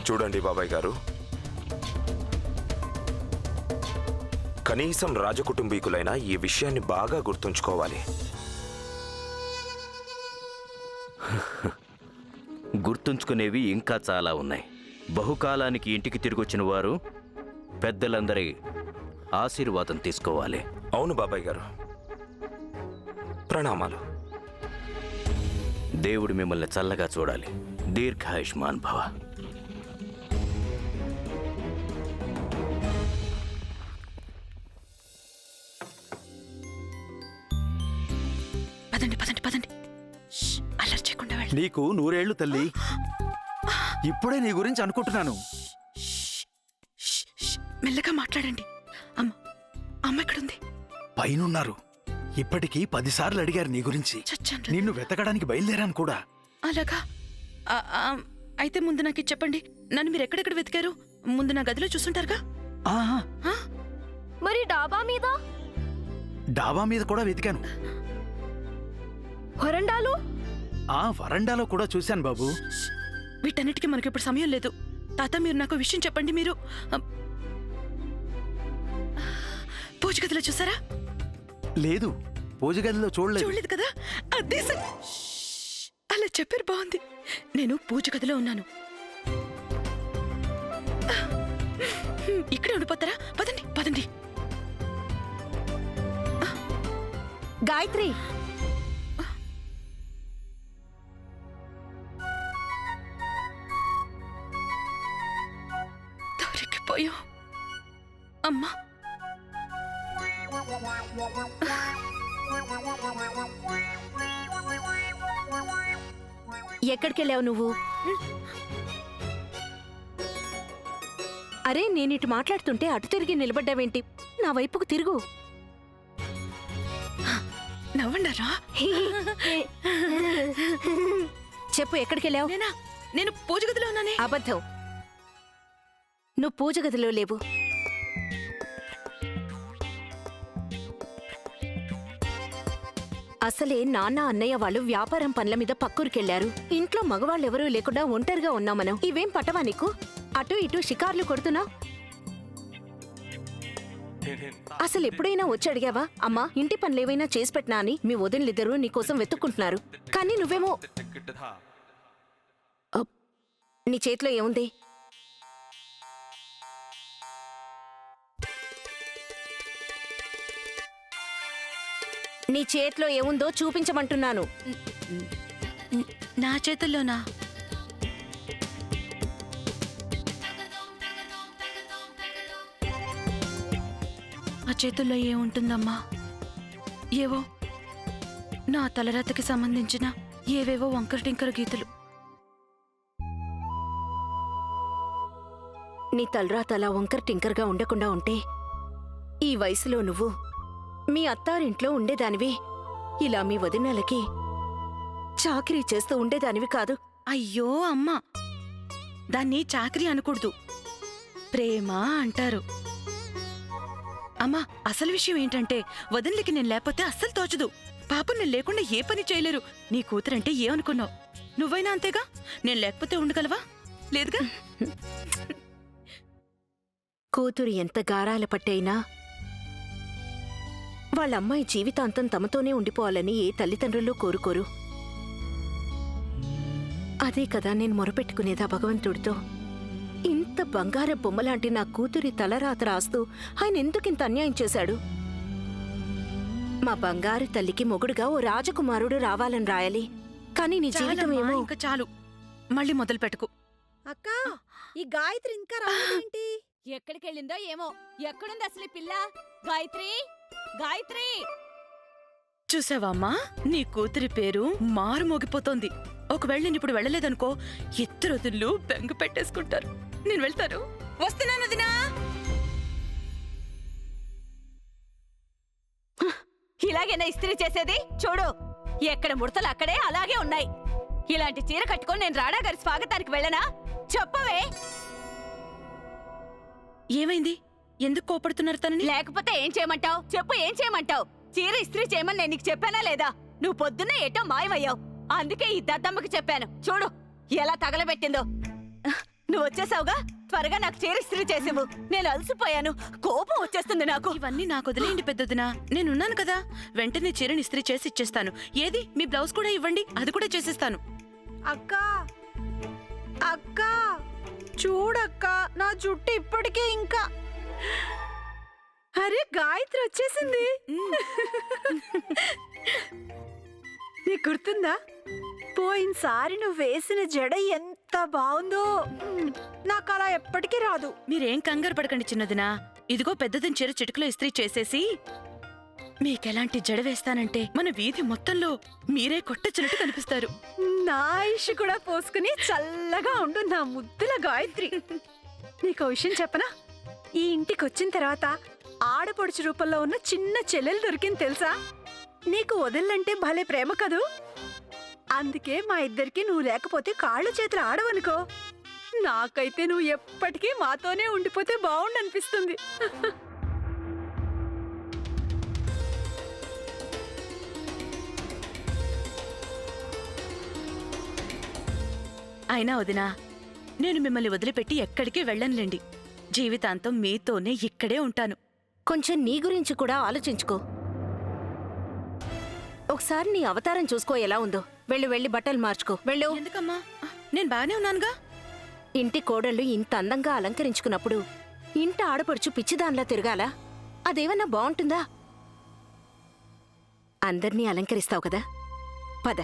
చూడండి బాబాయ్ గారు, కనీసం రాజకుటుంబీకులైనా ఈ విషయాన్ని బాగా గుర్తుంచుకోవాలి. గుర్తుంచుకునేవి ఇంకా చాలా ఉన్నాయి. బహుకాలానికి ఇంటికి తిరిగొచ్చిన వారు పెద్దలందరి ఆశీర్వాదం తీసుకోవాలి. అవును బాబాయ్ గారు, ప్రణామాలు. దేవుడు మిమ్మల్ని చల్లగా చూడాలి. దీర్ఘాయుష్మాన్ భవ. పదండి పదండి పదండి, అల్లరి చేయకుండా వెళ్ళి. నీకు 100 ఏళ్ళు తల్లి. ఇప్పుడే నీ గురించి అనుకుంటున్నాను. మెల్లగా మాట్లాడండి. అమ్మ అమ్మ ఎక్కడుంది? పైనున్నారు. ఇప్పటికీ 10 సార్లు అడిగారు నీ గురించి. చచ్చాను. నిన్ను వెతకడానికి బయలుదేరాను కూడా. అలాగా? అయితే ముందు నాకు ఇది చెప్పండి, నన్ను మీరు ఎక్కడెక్కడ వెతికారు? ముందు నా గదిలో చూసుంటారుగా. ఆహా, మరి డాబా మీద? డాబా మీద కూడా వెతికాను. వరండాలు? వరండాలో కూడా చూశాను బాబు. వీటన్నిటికీ మనకి ఇప్పుడు సమయం లేదు. తాత, మీరు నాకు విషయం చెప్పండి. మీరు పూజ గదిలో చూసారా? లేదు, పూజ గదిలో చూడలేదు కదా. అదే అలా చెప్పారు, బాగుంది. నేను పూజ గదిలో ఉన్నాను. ఇక్కడే ఉండిపోతారా? పదండి పదండి. గాయత్రి, దొరికిపోయాం అమ్మా. ఎక్కడికెళ్ళావు నువ్వు? అరే, నేనిటు మాట్లాడుతుంటే అటు తిరిగి నిలబడ్డావేంటి? నా వైపుకు తిరుగు. నవ్వండారా? చెప్పు, ఎక్కడికెళ్ళావు? నేను పూజ గదిలో ఉన్నానే. అబద్ధం. నువ్వు పూజ గదిలో లేవు. అసలే నాన్న అన్నయ్య వాళ్ళు వ్యాపారం పనుల మీద పక్కూరికెళ్లారు. ఇంట్లో మగవాళ్ళెవరూ లేకుండా ఒంటరిగా ఉన్నాం మనం. ఇవేం పట్టవా నీకు? అటు ఇటు షికార్లు కొడుతున్నా. అసలు ఎప్పుడైనా వచ్చి అడిగావా, అమ్మా ఇంటి పనులేవైనా చేసి పెట్టినా అని? మీ వదినలిద్దరూ నీకోసం వెతుక్కుంటున్నారు. కానీ నువ్వేమో. నీ చేతిలో ఏముంది? నీ చేతిలో ఏముందో చూపించమంటున్నాను. నా చేతుల్లోనా? ఆ చేతుల్లో ఏముంటుందమ్మా? ఏవో నా తలరాతకి సంబంధించిన ఏవేవో వంకర టింకర గీతలు. నీ తలరాత అలా వంకర టింకర్గా ఉండకుండా ఉంటే ఈ వయసులో నువ్వు మీ అత్తారింట్లో ఉండేదానివి. ఇలా మీ వదినలకి చాకరీ చేస్తూ ఉండేదానివి కాదు. అయ్యో అమ్మా, దాన్ని చాకరీ అనకూడదు, ప్రేమ అంటారు. అమ్మా, అసలు విషయం ఏంటంటే వదినలకి నేను లేకపోతే అస్సలు తోచదు. పాపం నేను లేకుండా ఏ పని చేయలేరు. నీ కూతురంటే ఏమనుకున్నావు? నువ్వైనా అంతేగా. నేను లేకపోతే ఉండగలవా? లేదుగా. కూతురు ఎంత గారాల పట్టైనా వాళ్ళమ్మాయి జీవితాంతం తమతోనే ఉండిపోవాలని ఏ తల్లిదండ్రులు కోరుకోరు. అదే కదా నేను మొరపెట్టుకునేదా భగవంతుడితో. ఇంత బంగార బొమ్మలాంటి నా కూతురి తలరాత రాస్తూ ఆయన ఎందుకింత అన్యాయం చేశాడు? మా బంగారు తల్లికి మొగుడుగా ఓ రాజకుమారుడు రావాలని రాయాలి. కానీ నీ జీవితం ఏమో. ఇంకా చాలు, మళ్ళీ మొదలు పెట్టుకు. అక్కా, ఈ గాయత్రి ఇంకా రాలేదేంటి? ఎక్కడికెళ్ళిందో ఏమో. ఎక్కడుంది అసలు ఈ పిల్ల? గాయత్రి, గాయత్రి! చూసావా అమ్మా, నీ కూతురి పేరు మారు మోగిపోతోంది. ఒకవేళ నేను ఇప్పుడు వెళ్ళలేదనుకో, ఇద్దరు వదిళ్ళు బెంగ పెట్టేసుకుంటారు. నేను వెళ్తాను. వస్తున్నాను వదినా. ఇలాగేనా ఇస్త్రీ చేసేది? చూడు, ఎక్కడ ముడతలు అక్కడే అలాగే ఉన్నాయి. ఇలాంటి చీర కట్టుకొని నేను రాడా గారి స్వాగతానికి వెళ్ళనా? చెప్పవే. ఏమైంది? ఎందుకు కోపడుతున్నారు తనని? లేకపోతే ఏం చేయమంటావు? చెప్పు, ఏం చేయమంటావు? చీర ఇస్త్రీ చేయమని నేను నీకు చెప్పానా లేదా? నువ్వు పొద్దున్నే ఏటో మాయమయ్యావు. అందుకే ఈ దద్దమ్మకి చెప్పాను. చూడు ఎలా తగలబెట్టిందో. నువ్వు వచ్చేసావుగా, త్వరగా నాకు చీర ఇస్త్రీ చేసేవు. నేను అలసిపోయాను, కోపం వచ్చేస్తుంది నాకు. ఇవన్నీ నాకు వదిలేయండి పెద్దదినా, నేనున్నాను కదా. వెంటనే చీరని ఇస్త్రీ చేసి ఇచ్చేస్తాను. ఏది మీ బ్లౌజ్ కూడా ఇవ్వండి, అది కూడా చేసిస్తాను. అక్క అక్క చూడక్క, నా జుట్టు ఇప్పటికే ఇంకా. అరే గాయత్రి వచ్చేసింది. నీకు గుర్తుందా, పోయినసారి నువ్వు వేసిన జడ ఎంత బాగుందో. నాకు అలా ఎప్పటికీ రాదు. మీరేం కంగారు పడకండి చిన్నదినా. ఇదిగో పెద్దదిన చీర చిటికలో ఇస్త్రీ చేసేసి మీకెలాంటి జడ వేస్తానంటే మన వీధి మొత్తంలో మీరే కొట్టచ్చినట్టు కనిపిస్తారు. నా ఇషు కూడా పోసుకుని చల్లగా ఉండు నా ముద్దుల గాయత్రి. నీకు విషయం చెప్పనా, ఈ ఇంటికి వచ్చిన తర్వాత ఆడపడుచు రూపంలో ఉన్న చిన్న చెల్లెలు దొరికింది తెలుసా. నీకు వదిలంటే భలే ప్రేమ కదూ. అందుకే మా ఇద్దరికి నువ్వు లేకపోతే కాళ్ళు చేతులు ఆడవనుకో. నాకైతే నువ్వు ఎప్పటికీ మాతోనే ఉండిపోతే బాగుండనిపిస్తుంది. అయినా వదినా, నేను మిమ్మల్ని వదిలిపెట్టి ఎక్కడికి వెళ్ళనులేండి. జీవితాంతం మీతోనే ఇక్కడే ఉంటాను. కొంచెం నీ గురించి కూడా ఆలోచించుకో. ఒకసారి నీ అవతారం చూసుకో ఎలా ఉందో. వెళ్ళి బట్టలు మార్చుకో. వెళ్ళు. ఎందుకమ్మా, నేను బాగానే ఉన్నానుగా. ఇంటి కోడళ్ళు ఇంత అందంగా అలంకరించుకున్నప్పుడు ఇంటి ఆడపడుచు పిచ్చిదాన్లా తిరగాలా? అదేమన్నా బావుంటుందా? అందర్నీ అలంకరిస్తావు కదా, పద.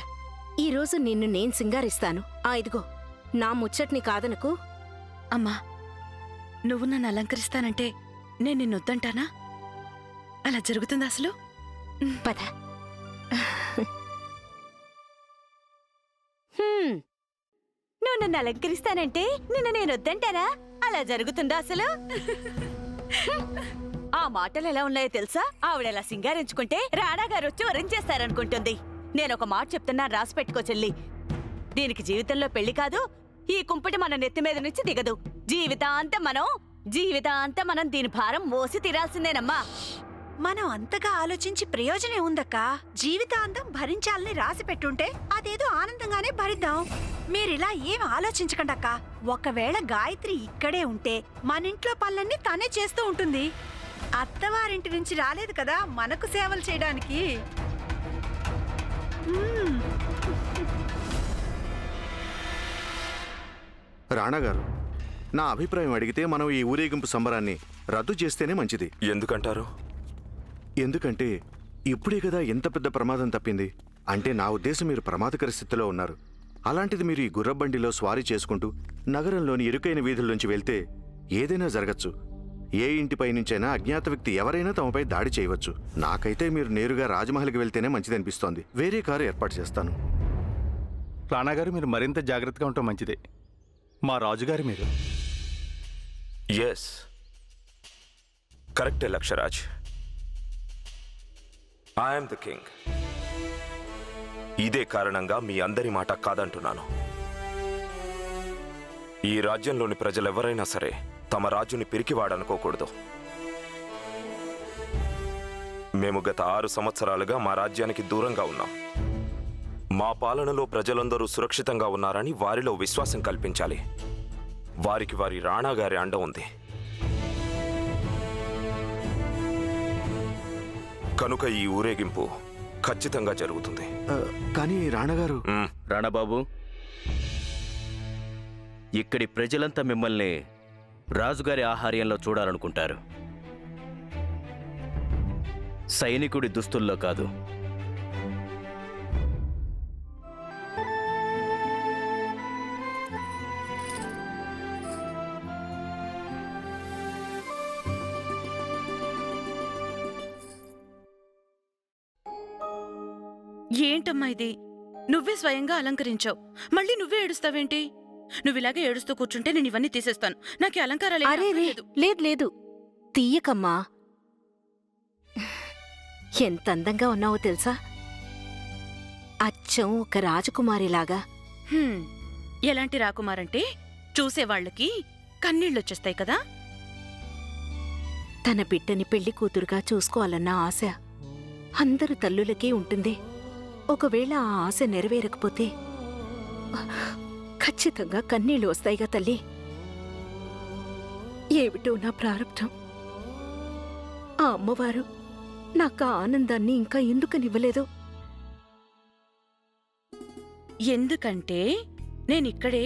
ఈరోజు నిన్ను నేను సింగారిస్తాను. ఇదిగో నా ముచ్చట్ని కాదనకు. అమ్మా, నువ్వు నన్ను అలంకరిస్తానంటే నేను నిన్నొద్దంటానా? అలా జరుగుతుందా అసలు? పద. నువ్వు నన్ను అలంకరిస్తానంటే నిన్ను నేను వద్దంటానా? అలా జరుగుతుందా అసలు? ఆ మాటలు ఎలా ఉన్నాయో తెలుసా? ఆవిడలా సింగారించుకుంటే రాణా గారు వచ్చి వరించేస్తారనుకుంటుంది. నేనొక మాట చెప్తున్నా, రాసి పెట్టుకో చెల్లి. దీనికి జీవితంలో పెళ్లి కాదు, ఈ కుంపటి మన నెత్తి మీద నుంచి దిగదు. జీవితాంతం మనం దీని భారం మోసి తీరాల్సిందేనమ్మా. మనం అంతగా ఆలోచించి ప్రయోజనం ఉందక్క. జీవితాంతం భరించాలని రాసి పెట్టుంటే అదేదో ఆనందంగానే భరిద్దాం. మీరిలా ఏం ఆలోచించకండి అక్క. ఒకవేళ గాయత్రి ఇక్కడే ఉంటే మన ఇంట్లో పనులన్నీ తనే చేస్తూ ఉంటుంది. అత్తవారింటి నుంచి రాలేదు కదా మనకు సేవలు చేయడానికి. రాణాగారు, నా అభిప్రాయం అడిగితే మనం ఈ ఊరేగింపు సంబరాన్ని రద్దు చేస్తేనే మంచిది. ఎందుకంటారు? ఎందుకంటే ఇప్పుడే కదా ఎంత పెద్ద ప్రమాదం తప్పింది. అంటే నా ఉద్దేశం, మీరు ప్రమాదకర స్థితిలో ఉన్నారు. అలాంటిది మీరు ఈ గుర్రబండిలో స్వారీ చేసుకుంటూ నగరంలోని ఇరుకైన వీధుల్లోంచి వెళ్తే ఏదైనా జరగచ్చు. ఏ ఇంటిపై నుంచైనా అజ్ఞాత వ్యక్తి ఎవరైనా తమపై దాడి చేయవచ్చు. నాకైతే మీరు నేరుగా రాజమహల్కి వెళ్తేనే మంచిదనిపిస్తోంది. వేరే కారు ఏర్పాటు చేస్తాను. రాణాగారు, మీరు మరింత జాగ్రత్తగా ఉండటం మంచిదే. మా రాజుగారి మీరు. ఎస్, కరెక్టే లక్షరాజ్. I'm the king. ఇదే కారణంగా మీ అందరి మాట కాదంటున్నాను. ఈ రాజ్యంలోని ప్రజలెవరైనా సరే తమ రాజుని పిరికివాడనుకోకూడదు. మేము గత 6 సంవత్సరాలుగా మా రాజ్యానికి దూరంగా ఉన్నాం. మా పాలనలో ప్రజలందరూ సురక్షితంగా ఉన్నారని వారిలో విశ్వాసం కల్పించాలి. వారికి వారి రాణాగారి అండ ఉంది. కనుక ఈ ఊరేగింపు ఖచ్చితంగా జరుగుతుంది. కానీ రాణాగారు. రాణాబాబు, ఇక్కడి ప్రజలంతా మిమ్మల్ని రాజుగారి ఆహార్యంలో చూడాలనుకుంటారు. సైనికుడి దుస్తుల్లో కాదు. ఏంటమ్మా ఇది? నువ్వే స్వయంగా అలంకరించావు, మళ్ళీ నువ్వే ఏడుస్తావేంటి? నువ్విలాగే ఏడుస్తూ కూర్చుంటే నేను ఇవన్నీ తీసేస్తాను. నాకు అలంకారాలు అరే రే, లేదు తీయకమ్మా. ఎంత అందంగా ఉన్నావో తెలుసా? అచ్చం ఒక రాజకుమారిలాగా. ఎలాంటి రాకుమారంటే చూసేవాళ్ళకి కన్నీళ్ళొచ్చేస్తాయి కదా. తన బిడ్డని పెళ్లి కూతురుగా చూసుకోవాలన్న ఆశ అందరు తల్లులకే ఉంటుంది. ఒకవేళ ఆ ఆశ నెరవేరకపోతే ఖచ్చితంగా కన్నీళ్లు వస్తాయిగా తల్లి. ఏమిటో నా ప్రారంభం. ఆ అమ్మవారు నాకు ఆ ఆనందాన్ని ఇంకా ఎందుకనివ్వలేదో. ఎందుకంటే నేనిక్కడే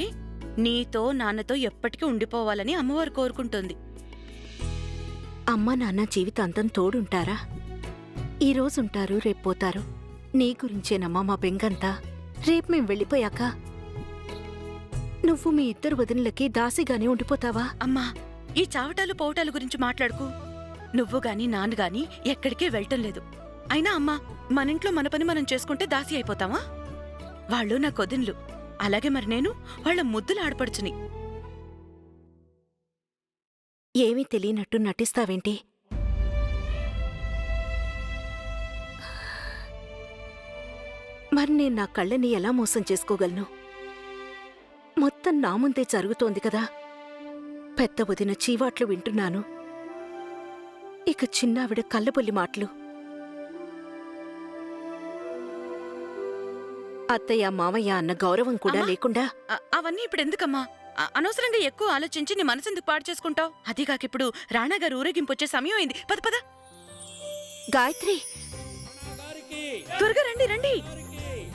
నీతో నాన్నతో ఎప్పటికీ ఉండిపోవాలని అమ్మవారు కోరుకుంటుంది. అమ్మా నాన్న జీవితాంతం తోడుంటారా? ఈరోజుంటారు, రేపోతారు. నీ గురించేనమ్మా మా బెంగంతా. రేపు మేం వెళ్ళిపోయాక నువ్వు మీ ఇద్దరు వదినలకి దాసిగానే ఉండిపోతావా? అమ్మా, ఈ చావటాలు పోవటాలు గురించి మాట్లాడుకు. నువ్వు గాని నాన్న గాని ఎక్కడికే వెళ్ళటం లేదు. అయినా అమ్మా, మనింట్లో మన పని మనం చేసుకుంటే దాసి అయిపోతావా? వాళ్ళు నా కొదిన్లు. అలాగే మరి నేను వాళ్ళ ముద్దులు ఆడపడుచుని. ఏమీ తెలియనట్టు నటిస్తావేంటి? మరి నేను నా కళ్ళని ఎలా మోసం చేసుకోగలను? మొత్తం నా ముందే జరుగుతోంది కదా. పెద్ద వదిన చీవాట్లు వింటున్నాను. ఇక చిన్నావిడ కళ్ళబొల్లి మాటలు. అత్తయ్య మామయ్య అన్న గౌరవం కూడా అమ్మా! లేకుండా అవన్నీ ఇప్పుడు ఎందుకమ్మా? అనవసరంగా ఎక్కువ ఆలోచించి నీ మనసెందుకు పాడు చేసుకుంటావు? అదీగాకిప్పుడు రాణాగారు ఊరేగింపు వచ్చే సమయం అయింది. పద పద. గాయత్రి, త్వరగా రండి రండి.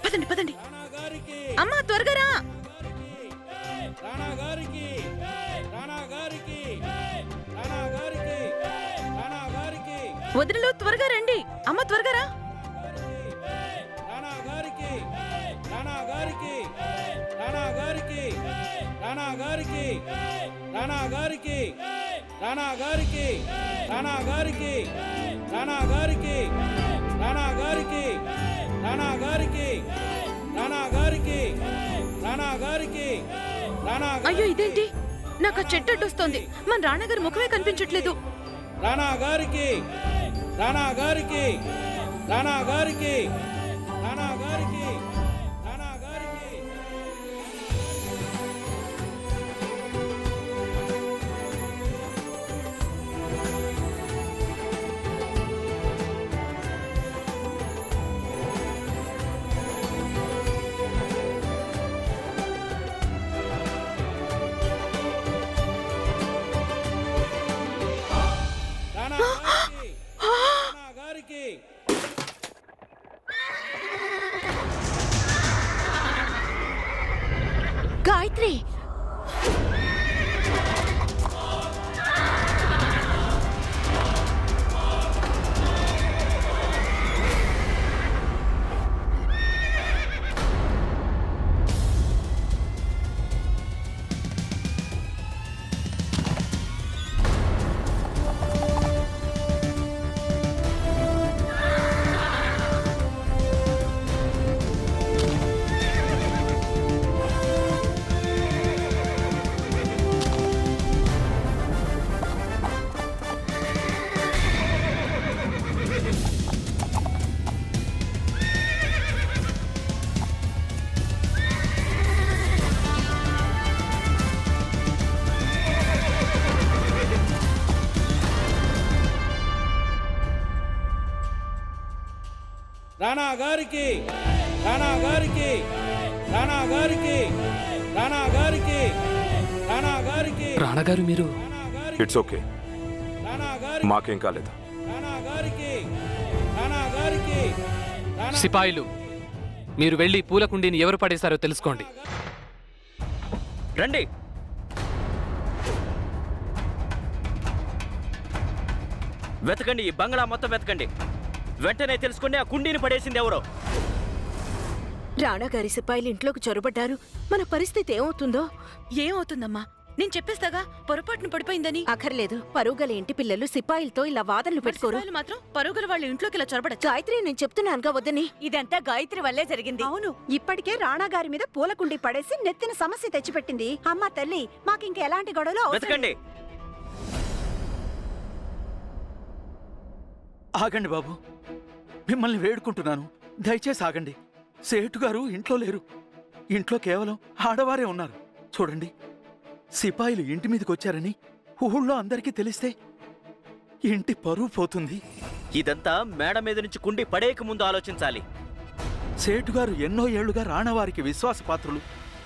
పదండి పదండి. అమ్మా త్వరగా రా. వదినలు త్వరగా రండి. అమ్మ త్వరగా రా. అయ్యో ఇదేంటి? నాకు ఆ చెట్టు అడ్డొస్తోంది. మన రాణాగారి ముఖమే కనిపించట్లేదు. గాయత్రి, రాణాగారు మీరు ఇట్స్ ఓకే, మాకేం కాలేదు. సిపాయిలు, మీరు వెళ్ళి పూల కుండీని ఎవరు పడేశారో తెలుసుకోండి. రండి. వెతకండి, ఈ బంగ్లా మొత్తం వెతకండి. వెంటనే తెలుసుకోండి ఆ కుండీని పడేసింది ఎవరో. రాణాగారి సిపాయిలు ఇంట్లోకి చొరబడ్డారు. మన పరిస్థితి ఏమవుతుందో? ఏమవుతుందమ్మా? నేను చెప్పేస్తాగా పొరపాటున పడిపోయిందని. అక్కర్లేదు. పరుగల ఇంటి పిల్లలు సిపాయిలతో ఇలా వాదనలు మరి పెట్టుకోరు. సిపాయిలు మాత్రం పరుగుల వాళ్ళ ఇంట్లోకి ఇలా చొరబడచ్చు. గాయత్రి, నేను చెప్తున్నానుగా వద్దని. ఇదంతా గాయత్రి వల్లే జరిగింది. అవును, ఇప్పటికే రాణాగారి మీద పూలకుండి పడేసి నెత్తిన సమస్య తెచ్చిపెట్టింది. అమ్మా తల్లి, మాకింక ఎలాంటి గొడవలు అవసరం వెతకండి. ఆగండి బాబు, మిమ్మల్ని వేడుకుంటున్నాను, దయచేసి ఆగండి. సేటు గారు ఇంట్లో లేరు. ఇంట్లో కేవలం ఆడవారే ఉన్నారు. చూడండి, సిపాయిలు ఇంటి మీదకి వచ్చారని ఊళ్ళో అందరికీ తెలిస్తే ఇంటి పరువు పోతుంది. ఇదంతా మేడ మీద నుంచి కుండీ పడేయక ముందు ఆలోచించాలి. సేటుగారు ఎన్నో ఏళ్లుగా రాణవారికి విశ్వాసపాత్రులు.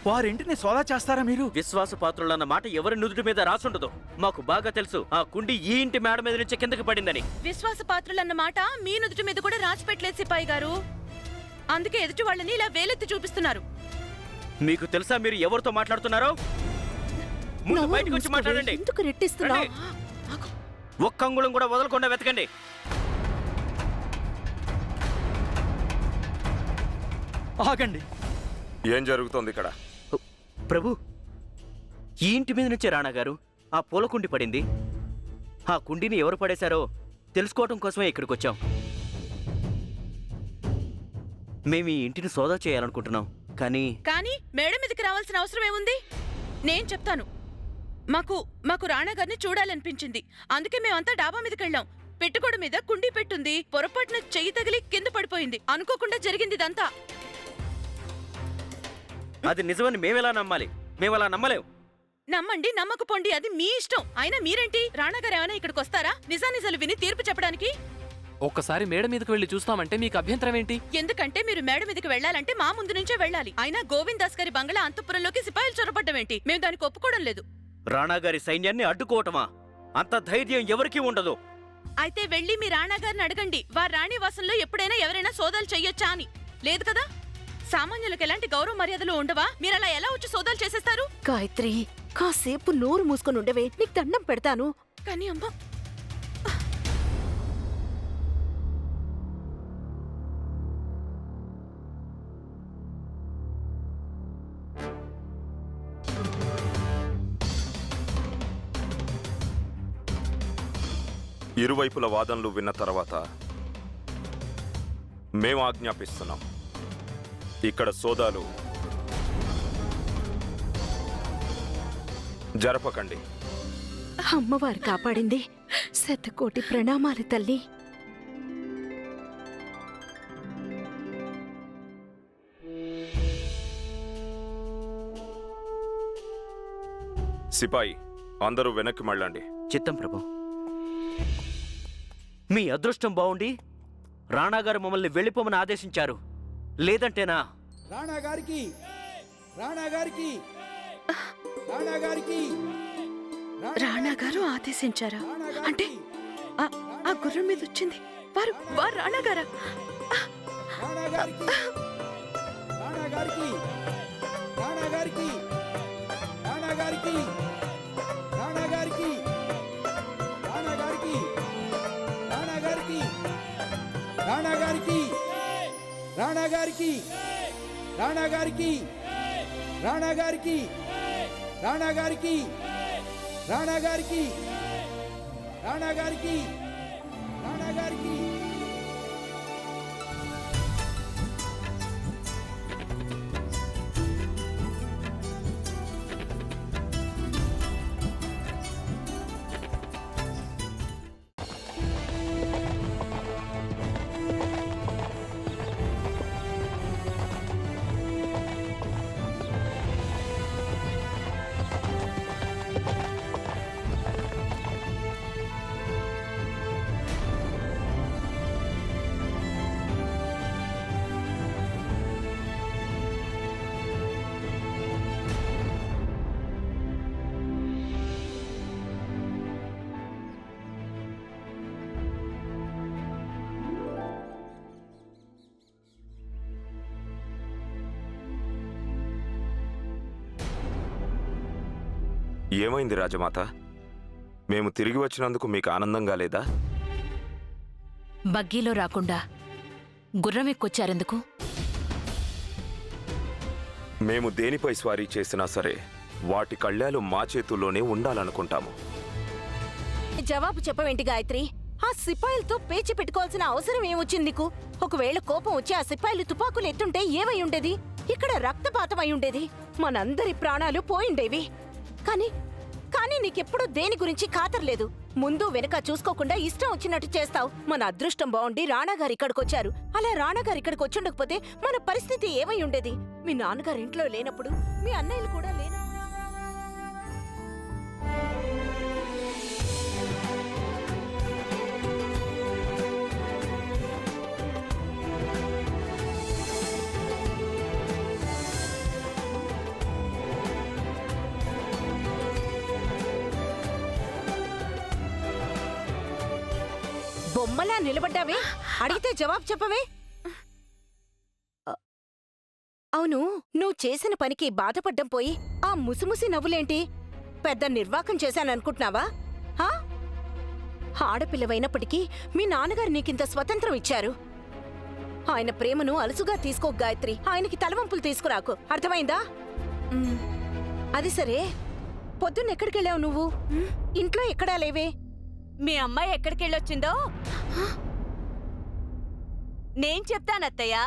వారింటిని సోదా చేస్తారా మీరు? విశ్వాసపాత్రులన్న మాట ఎవరి నుదుటి మీద రాసుండదు. మాకు బాగా తెలుసు ఆ కుండి ఈ ఇంటి మేడ మీద నుంచి కిందకి పడిందని. విశ్వాసపాత్రులన్న మాట మీ నుదుటి మీద కూడా రాసి పెట్టలేదు సిపాయి గారు. అందుకే ఎదుటి వాళ్ళని ఇలా వేలెత్తి చూపిస్తున్నారు. మీకు తెలుసా మీరు ఎవరితో మాట్లాడుతున్నారో? ముందు నోరు బయటకు వచ్చి మూసుకోవే. మాట్లాడండి. ఎందుకు రెట్టిస్తున్నావు? రండి. ఒక్క అంగుళం కూడా వదలకుండా వెతకండి. ఆగండి. ఏం జరుగుతోంది ఇక్కడ? ప్రభు, ఈ ఇంటి మీద నుంచే రాణా గారు ఆ పూల కుండి పడింది. ఆ కుండీని ఎవరు పడేశారో తెలుసుకోవటం కోసమే ఇక్కడికి వచ్చాం. మేము ఈ ఇంటిని సోదా చేయాలనుకుంటున్నాం, కానీ కానీ మేడ మీదకి రావాల్సిన అవసరం ఏముంది? నేను చెప్తాను. మాకు రాణా గారిని చూడాలనిపించింది. అందుకే మేమంతా డాబా మీదకి వెళ్ళాం. పెట్టుకోడు మీద కుండీ పెట్టుంది. పొరపాటున చెయ్యి తగిలి కింద పడిపోయింది. అనుకోకుండా జరిగింది ఇదంతా. అది నిజమని మేమెలా నమ్మాలి? మేమలా నమ్మలేం. నమ్మండి, నమ్మకపోండి, అది మీ ఇష్టం. అయినా మీరేంటి? రాణా గారు ఏమైనా ఇక్కడికి వస్తారా నిజానిజాలు విని తీర్పు చెప్పడానికి? ఒక్కసారి మేడ మీదకి వెళ్ళి చూస్తామంటే మీకు అభ్యంతరం ఏంటి? ఎందుకంటే మీరు మేడ మీదకి వెళ్ళాలంటే మా ముందు నుంచే వెళ్ళాలి. అయినా గోవింద్ దాస్ గారి బంగ్లా అంతఃపురంలోకి సిపాయిలు చొరబడ్డం ఏంటి? మేము దానికి ఒప్పుకోవడం లేదు. రాణా గారి సైన్యాన్ని అడ్డుకోవటమా? అంత ధైర్యం ఎవరికీ ఉండదు. అయితే వెళ్ళి మీ రాణా గారిని అడగండి, వారి రాణివాసంలో ఎప్పుడైనా ఎవరైనా సోదాలు చెయ్యొచ్చా అని. లేదు కదా? సామాన్యులకు ఎలాంటి గౌరవ మర్యాదలు ఉండవా? మీరు అలా ఎలా వచ్చి సోదాలు చేసేస్తారు? గాయత్రి, కాసేపు నోరు మూసుకొని ఉండవే. నీకు దండం పెడతాను. కానీ అమ్మా, ఇరువైపుల వాదనలు విన్న తర్వాత మేము ఆజ్ఞాపిస్తున్నాం, ఇక్కడ సోదాలు జరపకండి. అమ్మవారు కాపాడింది. శతకోటి ప్రణామాలు తల్లి. సిపాయి, అందరూ వెనక్కి మళ్ళండి. చిత్తం ప్రభు. మీ అదృష్టం బాగుండి రాణా గారు మమ్మల్ని వెళ్ళిపోమని ఆదేశించారు. లేదంటేనా? రాణా గారికి రాణా గారికి రాణా గారికి రాణా గారు ఆదేశించారా? అంటే ఆ గుర్రం మీద వచ్చింది వారు రాణా గారా? రాణా గారికి రాణా గారికి రాణా గారికి రాణా గారికి రాణా గారికి రాణా గారికి రాణా గారికి రాణా గారికి రాణా గారికి రాణా గారికి రాణా గారికి రాణా గారికి రాణా గారికి రాణా గారికి రాణా గారికి ఏమైంది రాజమాత? మేము తిరిగి వచ్చినందుకు మీకు ఆనందంగా లేదా? బగ్గీలో రాకుండా గుర్రం ఎక్కొచ్చారెందుకు? మేము దేనిపై స్వారీ చేసినా సరే వాటి కళ్ళాలు మా చేతుల్లోనే ఉండాలనుకుంటాము. జవాబు చెప్పవేంటి గాయత్రి? ఆ సిపాయిలతో పేచి పెట్టుకోవాల్సిన అవసరం ఏమొచ్చింది నీకు? ఒకవేళ కోపం వచ్చి ఆ సిపాయిలు తుపాకులు ఎత్తుంటే ఏమై ఉండేది? ఇక్కడ రక్తపాతం అయి ఉండేది. మనందరి ప్రాణాలు పోయిండేవి. కానీ నీకెప్పుడు దేని గురించి ఖాతర్లేదు. ముందు వెనక చూసుకోకుండా ఇష్టం వచ్చినట్టు చేస్తావు. మన అదృష్టం బాగుండి రాణాగారు ఇక్కడికొచ్చారు. అలా రాణాగారు ఇక్కడికి వచ్చుండకపోతే మన పరిస్థితి ఏమై ఉండేది? మీ నాన్నగారు ఇంట్లో లేనప్పుడు, మీ అన్నయ్యలు కూడా లేనప్పుడు. బొమ్మలా నిలబడ్డావే? అడిగితే జవాబు చెప్పవే. అవును, నువ్వు చేసిన పనికి బాధపడ్డం పోయి ఆ ముసిముసి నవ్వులేంటి? పెద్ద నిర్వాకం చేశాననుకుంటున్నావా? హా? ఆడపిల్లవైనప్పటికీ మీ నాన్నగారు నీకింత స్వతంత్రం ఇచ్చారు. ఆయన ప్రేమను అలుసుగా తీసుకో గాయత్రి. ఆయనకి తలవంపులు తీసుకురాకు, అర్థమైందా? అది సరే, పొద్దున్నెక్కడికెళ్ళావు నువ్వు? ఇంట్లో ఎక్కడా లేవే? మీ అమ్మాయి ఎక్కడికెళ్ళొచ్చిందో నేను చెప్తానత్తయ్యా.